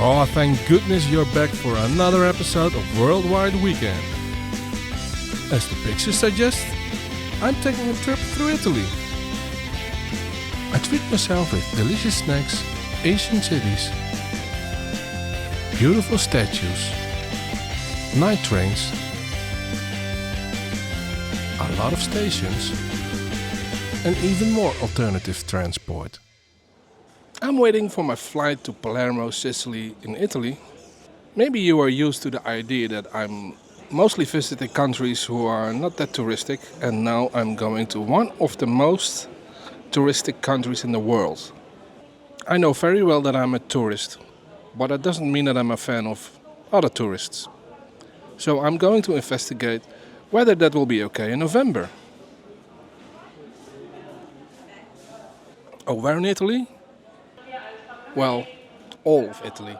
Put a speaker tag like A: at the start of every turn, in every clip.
A: Oh, thank goodness you're back for another episode of Worldwide Weekend. As the picture suggests, I'm taking a trip through Italy. I treat myself with delicious snacks, ancient cities, beautiful statues, night trains, a lot of stations, and even more alternative transport. I'm waiting for my flight to Palermo, Sicily in Italy. Maybe you are used to the idea that I'm mostly visiting countries who are not that touristic, and now I'm going to one of the most touristic countries in the world. I know very well that I'm a tourist, but that doesn't mean that I'm a fan of other tourists. So I'm going to investigate whether that will be okay in November. Oh, where in Italy? Well, all of Italy.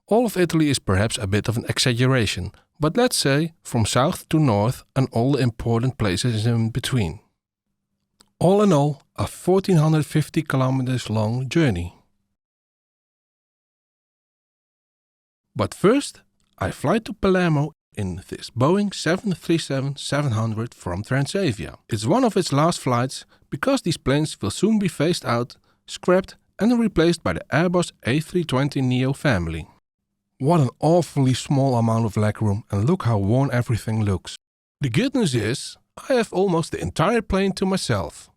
A: All of Italy is perhaps a bit of an exaggeration, but let's say from south to north and all the important places in between. All in all, a 1450 kilometers long journey. But first, I fly to Palermo in this Boeing 737-700 from Transavia. It's one of its last flights because these planes will soon be phased out, scrapped and replaced by the Airbus A320neo family. What an awfully small amount of legroom, and look how worn everything looks. The good news is, I have almost the entire plane to myself.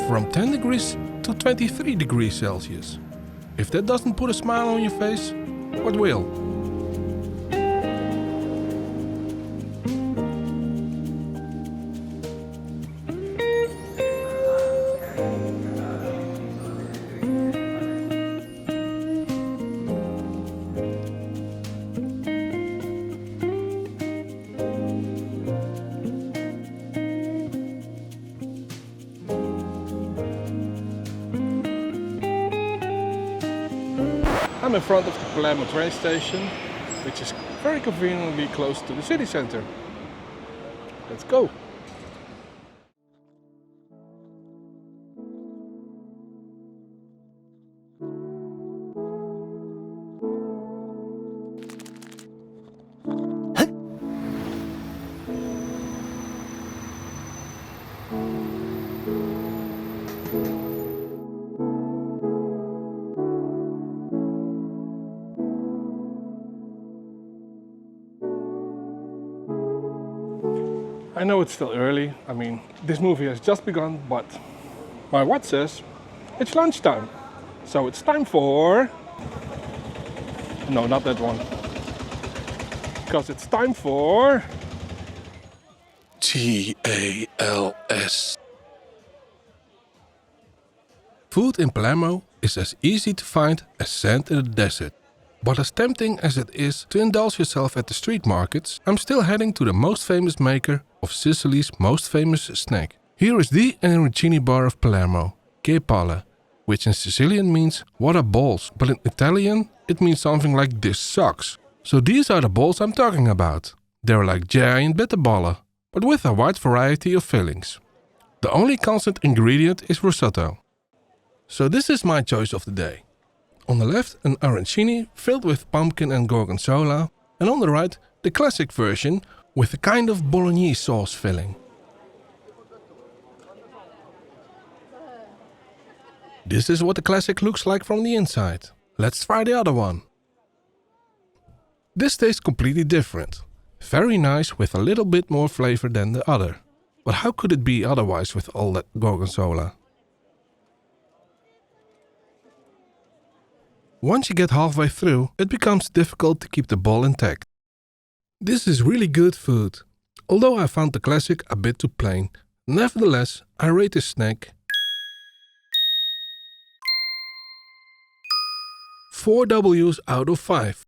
A: From 10 degrees to 23 degrees Celsius. If that doesn't put a smile on your face, what will? I'm in front of the Palermo train station, which is very conveniently close to the city center. Let's go! I know it's still early, this movie has just begun, but my watch says it's lunchtime. So it's time for... No, not that one. Because it's time for... TALS. Food in Palermo is as easy to find as sand in the desert. But as tempting as it is to indulge yourself at the street markets, I'm still heading to the most famous maker of Sicily's most famous snack. Here is the Arancini bar of Palermo, che palle, which in Sicilian means what are balls, but in Italian it means something like this sucks. So these are the balls I'm talking about. They're like giant bitterballen, but with a wide variety of fillings. The only constant ingredient is risotto. So this is my choice of the day. On the left, an arancini filled with pumpkin and gorgonzola, and on the right, the classic version with a kind of bolognese sauce filling. This is what the classic looks like from the inside. Let's try the other one. This tastes completely different. Very nice with a little bit more flavor than the other. But how could it be otherwise with all that gorgonzola? Once you get halfway through, it becomes difficult to keep the bowl intact. This is really good food. Although I found the classic a bit too plain, nevertheless I rate this snack 4 W's out of 5.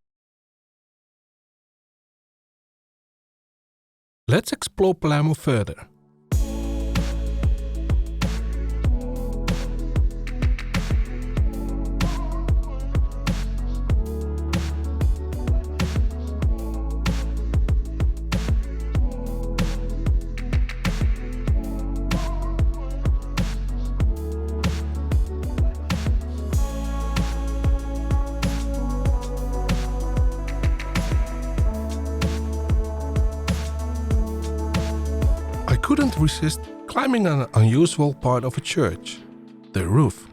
A: Let's explore Palermo further. I couldn't resist climbing an unusual part of a church, the roof.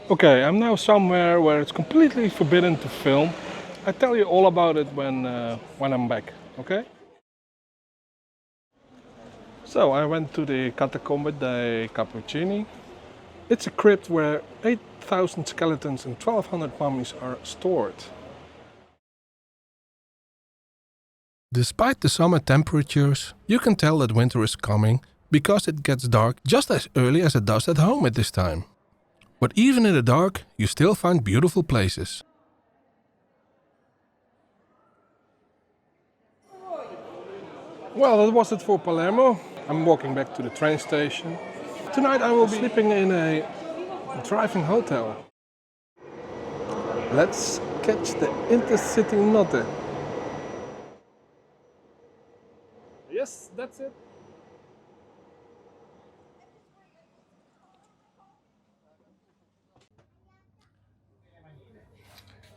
A: Okay, I'm now somewhere where it's completely forbidden to film. I tell you all about it when I'm back, okay? So I went to the Catacombe dei Cappuccini. It's a crypt where 8,000 skeletons and 1,200 mummies are stored. Despite the summer temperatures, you can tell that winter is coming because it gets dark just as early as it does at home at this time. But even in the dark, you still find beautiful places. Well, that was it for Palermo. I'm walking back to the train station. Tonight I will be sleeping in a driving hotel. Let's catch the intercity notte. Yes, that's it.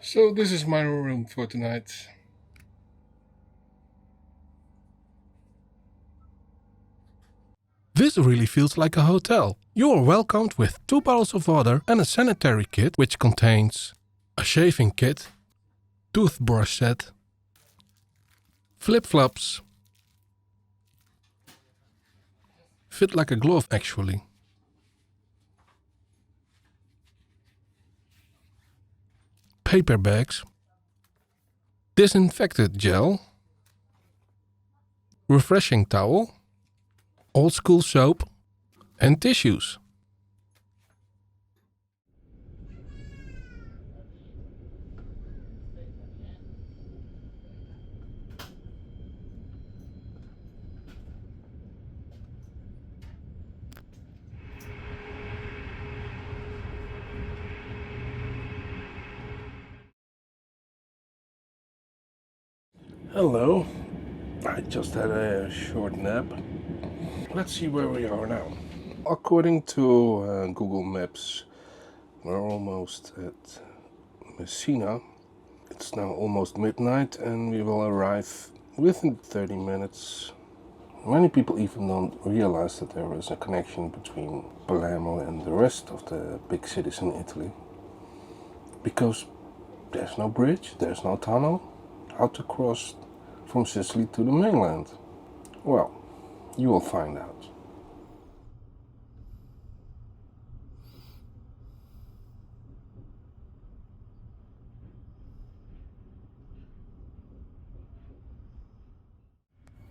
A: So this is my room for tonight. This really feels like a hotel. You are welcomed with 2 bottles of water and a sanitary kit which contains a shaving kit, toothbrush set, flip-flops, fit like a glove actually, paper bags, disinfectant gel, refreshing towel, old school soap and tissues. Hello, I just had a short nap. Let's see where we are now. According to Google Maps, we're almost at Messina. It's now almost midnight and we will arrive within 30 minutes. Many people even don't realize that there is a connection between Palermo and the rest of the big cities in Italy. Because there's no bridge, there's no tunnel. How to cross from Sicily to the mainland? Well, You will find out.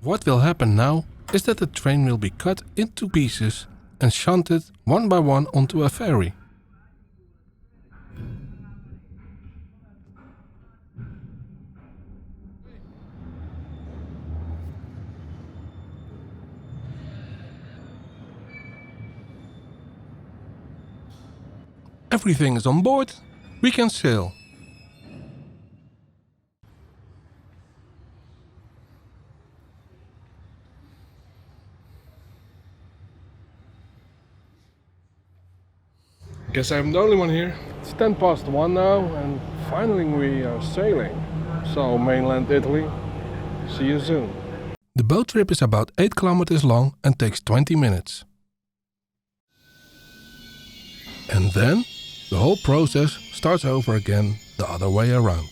A: What will happen now is that the train will be cut into pieces and shunted one by one onto a ferry. Everything is on board. We can sail. Guess I'm the only one here. It's 10 past 1 now and finally we are sailing. So mainland Italy. See you soon. The boat trip is about 8 kilometers long and takes 20 minutes. And then the whole process starts over again the other way around.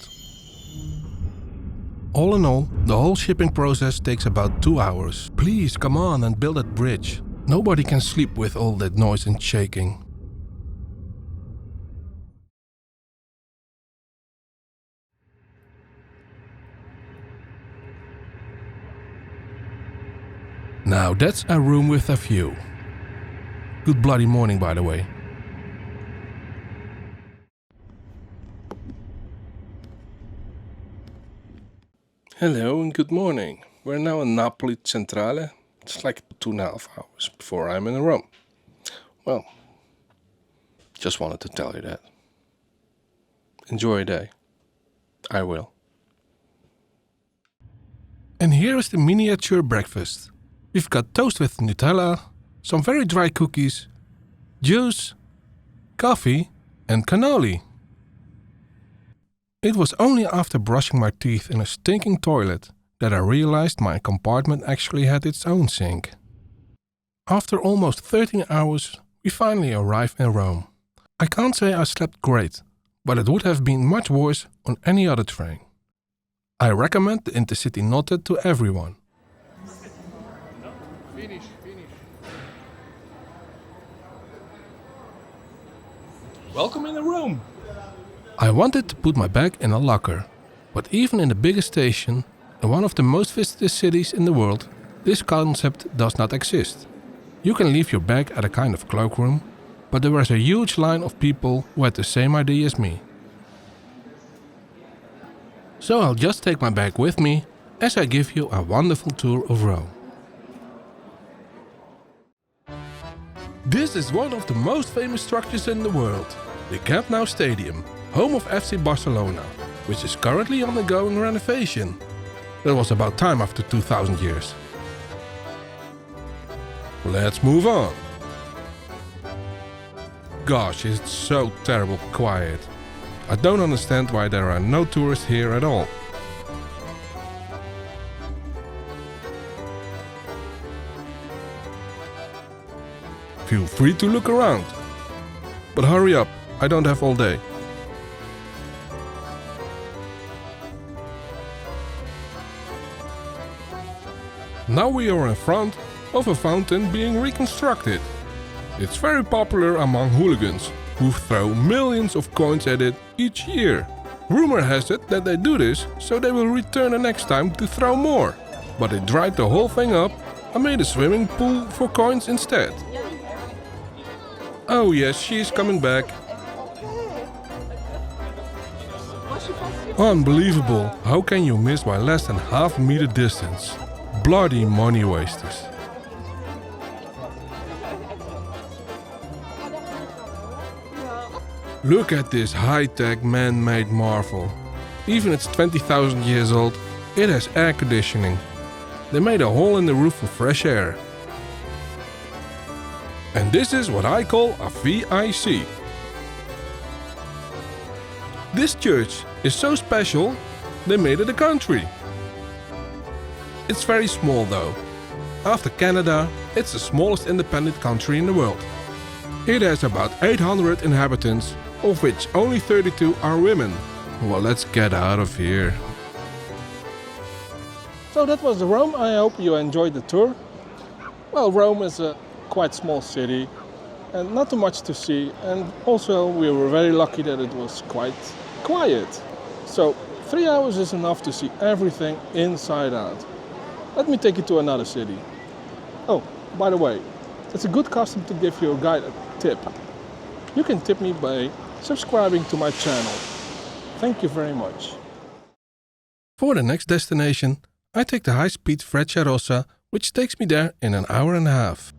A: All in all, the whole shipping process takes about 2 hours. Please come on and build that bridge. Nobody can sleep with all that noise and shaking. Now that's a room with a view. Good bloody morning, by the way. Hello and good morning. We're now in Napoli Centrale. It's like 2.5 hours before I'm in Rome. Well, just wanted to tell you that. Enjoy your day. I will. And here is the miniature breakfast. We've got toast with Nutella, some very dry cookies, juice, coffee and cannoli. It was only after brushing my teeth in a stinking toilet that I realized my compartment actually had its own sink. After almost 13 hours, we finally arrived in Rome. I can't say I slept great, but it would have been much worse on any other train. I recommend the Intercity Notte to everyone. Finish. Welcome in the room. I wanted to put my bag in a locker, but even in the biggest station, in one of the most visited cities in the world, this concept does not exist. You can leave your bag at a kind of cloakroom, but there was a huge line of people who had the same idea as me. So I'll just take my bag with me as I give you a wonderful tour of Rome. This is one of the most famous structures in the world, the Camp Nou Stadium, home of FC Barcelona, which is currently undergoing renovation. That was about time after 2000 years. Let's move on. Gosh, it's so terrible quiet. I don't understand why there are no tourists here at all. Feel free to look around. But hurry up, I don't have all day. Now we are in front of a fountain being reconstructed. It's very popular among hooligans, who throw millions of coins at it each year. Rumor has it that they do this so they will return the next time to throw more. But they dried the whole thing up and made a swimming pool for coins instead. Oh yes, she's coming back. Unbelievable, how can you miss by less than half a meter distance? Bloody money wasters. Look at this high-tech man-made marvel. Even it's 20,000 years old, it has air conditioning. They made a hole in the roof for fresh air. And this is what I call a VIC. This church is so special, they made it a country. It's very small though. After Canada, it's the smallest independent country in the world. It has about 800 inhabitants, of which only 32 are women. Well, let's get out of here. So that was Rome. I hope you enjoyed the tour. Well, Rome is a quite small city and not too much to see, and also we were very lucky that it was quite quiet. So 3 hours is enough to see everything inside out. Let me take you to another city. Oh, by the way, it's a good custom to give your guide a tip. You can tip me by subscribing to my channel. Thank you very much. For the next destination, I take the high-speed Frecciarossa, which takes me there in an hour and a half.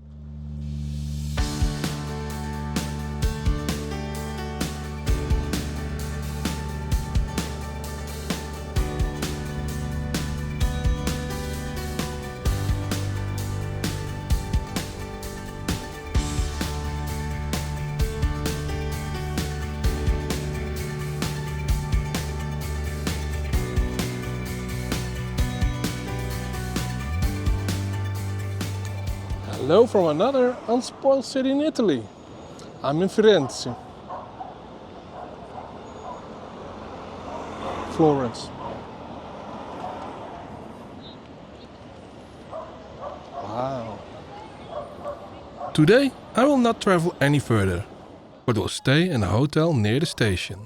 A: Hello from another unspoiled city in Italy. I'm in Firenze. Florence. Wow. Today I will not travel any further, but will stay in a hotel near the station.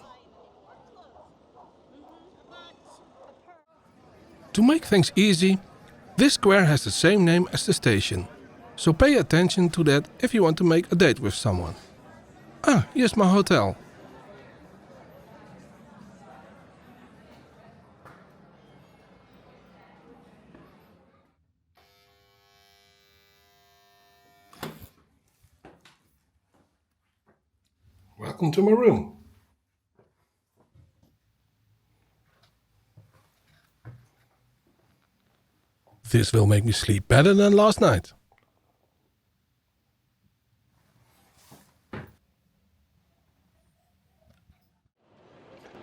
A: To make things easy, this square has the same name as the station. So pay attention to that if you want to make a date with someone. Ah, here's my hotel. Welcome to my room. This will make me sleep better than last night.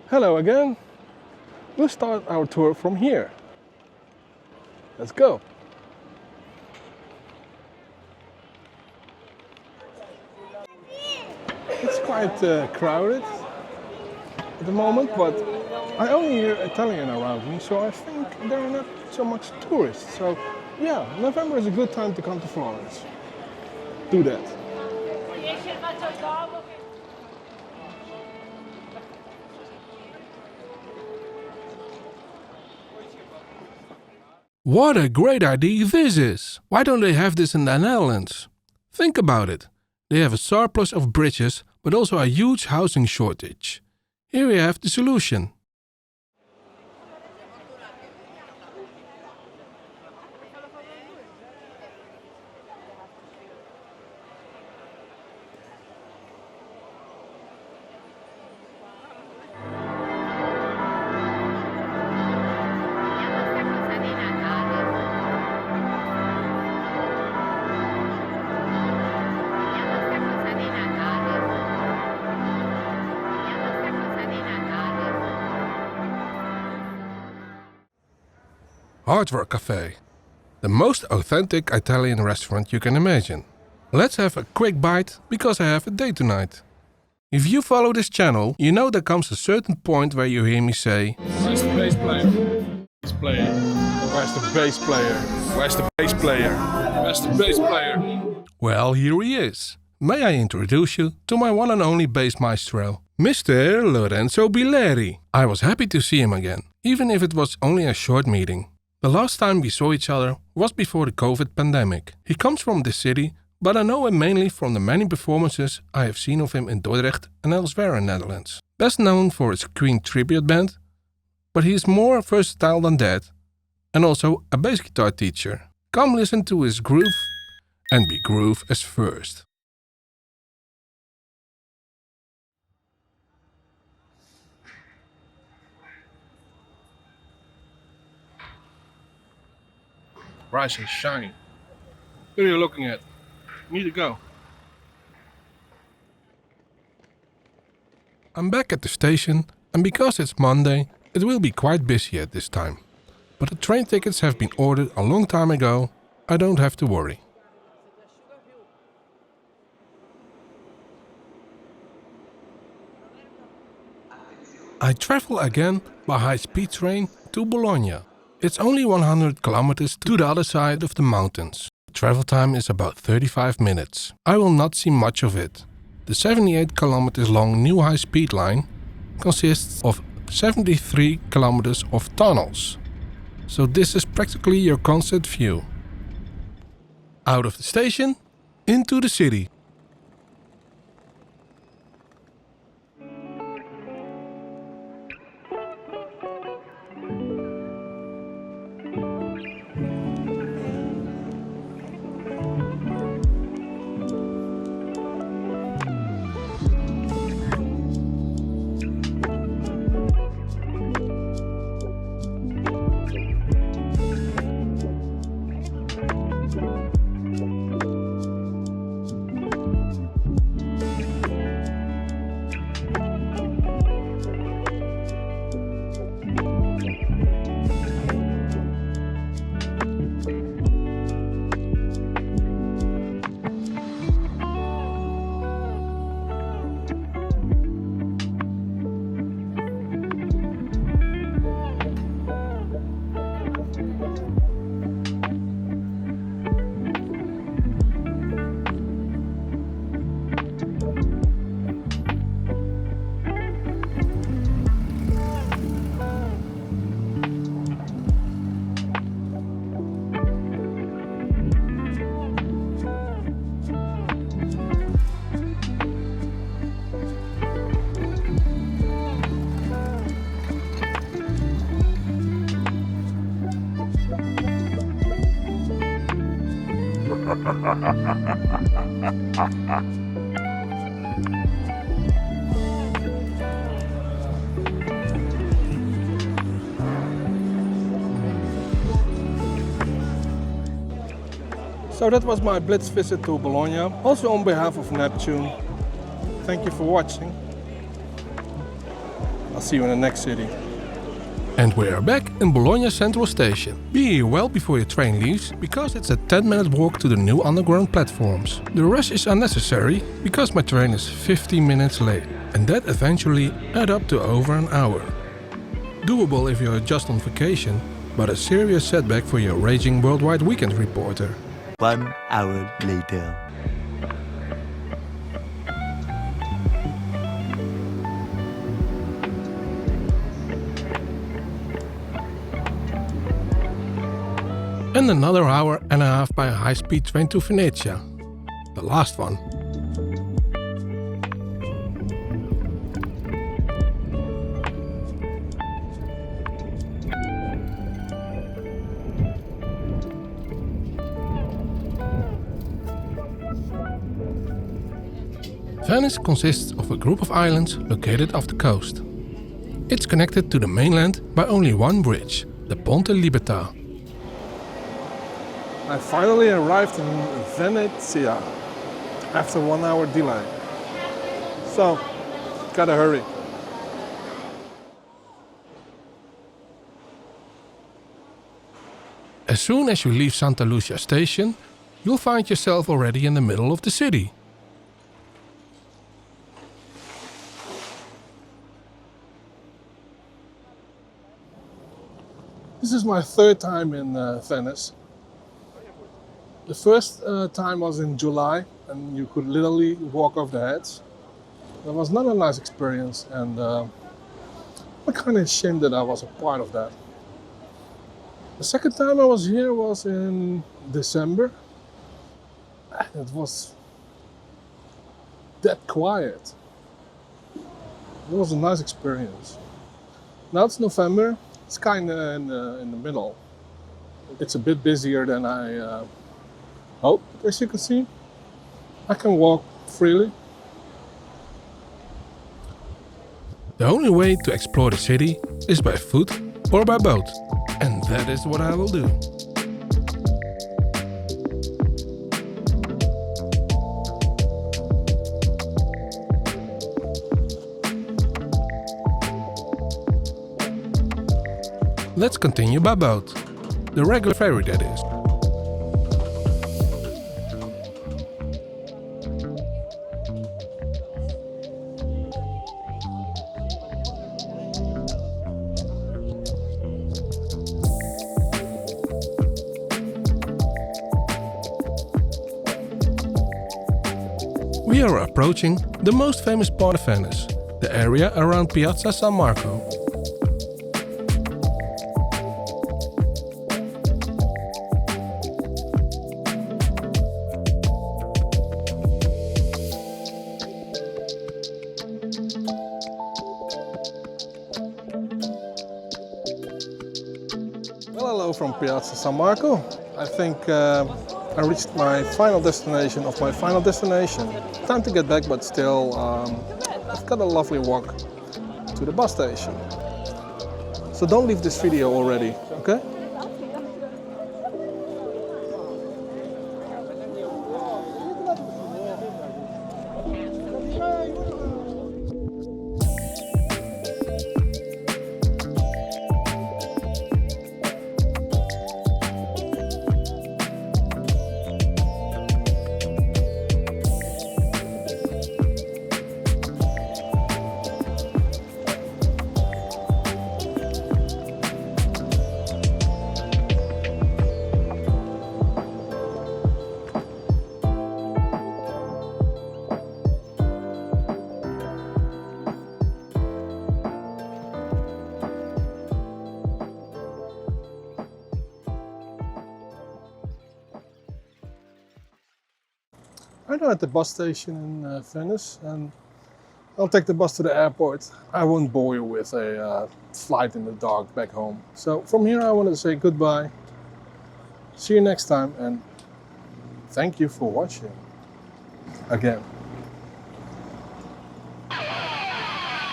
A: Hello again. We'll start our tour from here. Let's go. It's quite crowded at the moment, but I only hear Italian around me, so I think there are not so much tourists. So yeah, November is a good time to come to Florence. Do that. What a great idea this is! Why don't they have this in the Netherlands? Think about it. They have a surplus of bridges, but also a huge housing shortage. Here we have the solution. Hardware Cafe, the most authentic Italian restaurant you can imagine. Let's have a quick bite because I have a date tonight. If you follow this channel, you know there comes a certain point where you hear me say, "Where's the bass player? Bass player. Where's the bass player? Where's the bass player? Where's the bass player?" Well, here he is. May I introduce you to my one and only bass maestro, Mr. Lorenzo Bileri. I was happy to see him again, even if it was only a short meeting. The last time we saw each other was before the COVID pandemic. He comes from this city, but I know him mainly from the many performances I have seen of him in Dordrecht and elsewhere in the Netherlands. Best known for his Queen tribute band, but he is more versatile than that, and also a bass guitar teacher. Come listen to his groove and be groove as first. Rise and shine. Who are you looking at? Need to go. I'm back at the station, and because it's Monday, it will be quite busy at this time. But the train tickets have been ordered a long time ago. I don't have to worry. I travel again by high-speed train to Bologna. It's only 100 kilometers to the other side of the mountains. The travel time is about 35 minutes. I will not see much of it. The 78 kilometers long new high-speed line consists of 73 kilometers of tunnels. So this is practically your constant view. Out of the station, into the city. So that was my blitz visit to Bologna, also on behalf of Neptune. Thank you for watching. I'll see you in the next city. And we are back in Bologna Central Station. Be here well before your train leaves, because it's a 10-minute walk to the new underground platforms. The rush is unnecessary, because my train is 15 minutes late, and that eventually adds up to over an hour. Doable if you're just on vacation, but a serious setback for your raging worldwide weekend reporter.
B: 1 hour later.
A: And another hour and a half by a high-speed train to Venezia. The last one. Venice consists of a group of islands located off the coast. It's connected to the mainland by only one bridge, the Ponte Libertà. I finally arrived in Venezia after 1 hour delay. So, gotta hurry. As soon as you leave Santa Lucia station, you'll find yourself already in the middle of the city. This is my third time in Venice. The first time was in July, and you could literally walk off the heads. That was not a nice experience, and I'm kind of ashamed that I was a part of that. The second time I was here was in December. It was that quiet. It was a nice experience. Now it's November. It's kind of in the middle. It's a bit busier than I hoped, as you can see. I can walk freely. The only way to explore the city is by foot or by boat. And that is what I will do. Let's continue by boat. The regular ferry, that is. We are approaching the most famous part of Venice, the area around Piazza San Marco. Well, hello from Piazza San Marco. I think I reached my final destination of my final destination. Time to get back, but still I've got a lovely walk to the bus station. So don't leave this video already, okay? I'm now at the bus station in Venice, and I'll take the bus to the airport. I won't bore you with a flight in the dark back home. So from here I want to say goodbye. See you next time, and thank you for watching. Again.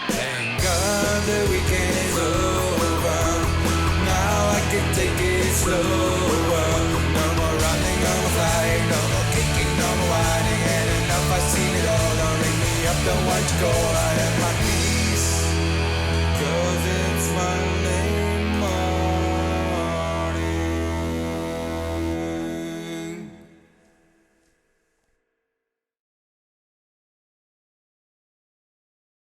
C: Thank God the weekend is over. Now I can take it slower. No more running, no more flying, no more kicking, no more whining. And enough, I've seen it all. Don't ring me up, don't want you go. I am happy.